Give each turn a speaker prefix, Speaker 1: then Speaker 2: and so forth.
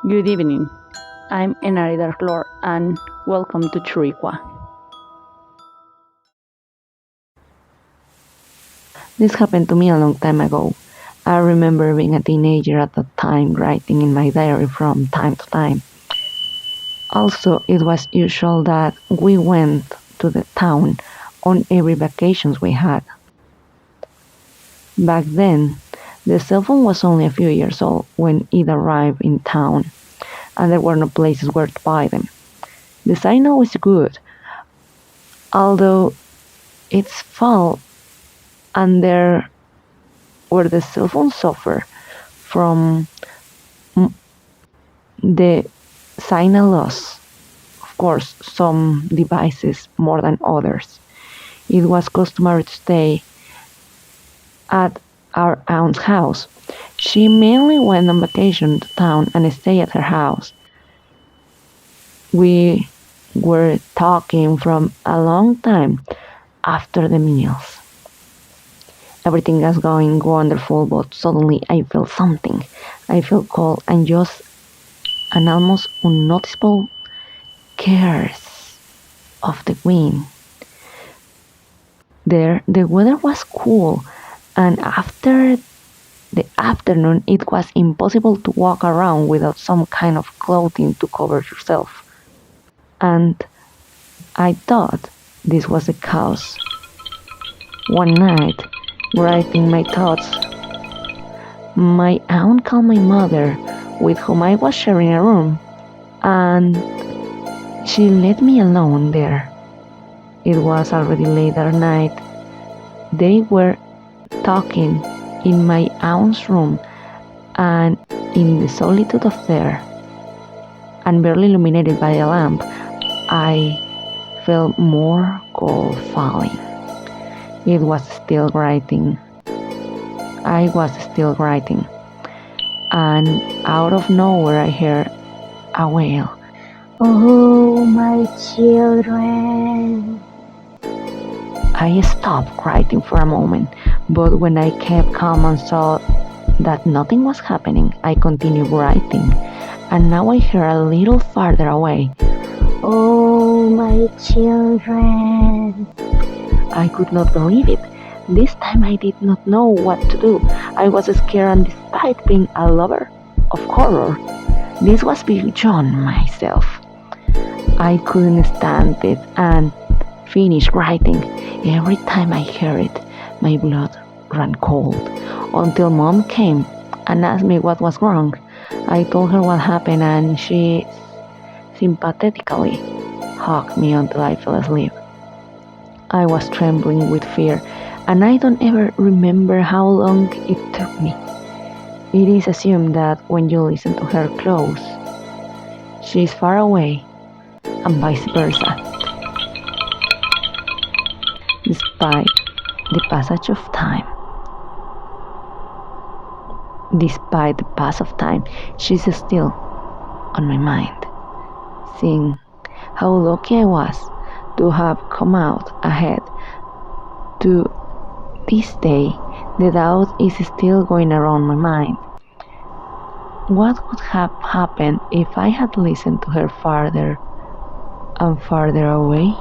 Speaker 1: Good evening. I'm Enarida Lord and welcome to Churikua. This happened to me a long time ago. I remember being a teenager at that time, writing in my diary from time to time. Also, it was usual that we went to the town on every vacations we had. Back then, the cell phone was only a few years old when it arrived in town, and there were no places where to buy them. The signal was good, although its fault under where the cell phone suffer from the signal loss. Of course, some devices more than others. It was customary to stay at our aunt's house. She mainly went on vacation to town and stayed at her house. We were talking from a long time after the meals. Everything was going wonderful, but suddenly I felt something. I felt cold and just an almost unnoticeable cares of the wind. There, the weather was cool, and after the afternoon, it was impossible to walk around without some kind of clothing to cover yourself. And I thought this was the cause. One night, writing my thoughts, my aunt called my mother, with whom I was sharing a room, and she let me alone there. It was already late at night. They were talking in my aunt's room, and in the solitude of there, and barely illuminated by a lamp, I felt more cold falling. It was still writing. I was still writing, and out of nowhere I heard a wail. Oh, my children. I stopped writing for a moment, but when I kept calm and saw that nothing was happening, I continued writing, and now I hear a little farther away. Oh, my children. I could not believe it. This time I did not know what to do. I was scared, and despite being a lover of horror, this was beyond myself. I couldn't stand it and finished writing. Every time I heard it, my blood ran cold until Mom came and asked me what was wrong. I told her what happened, and she sympathetically hugged me until I fell asleep. I was trembling with fear, and I don't ever remember how long it took me. It is assumed that when you listen to her close, she is far away, and vice versa. Despite the passage of time, despite the pass of time, she's still on my mind. Seeing how lucky I was to have come out ahead, to this day, the doubt is still going around my mind. What would have happened if I had listened to her farther and farther away?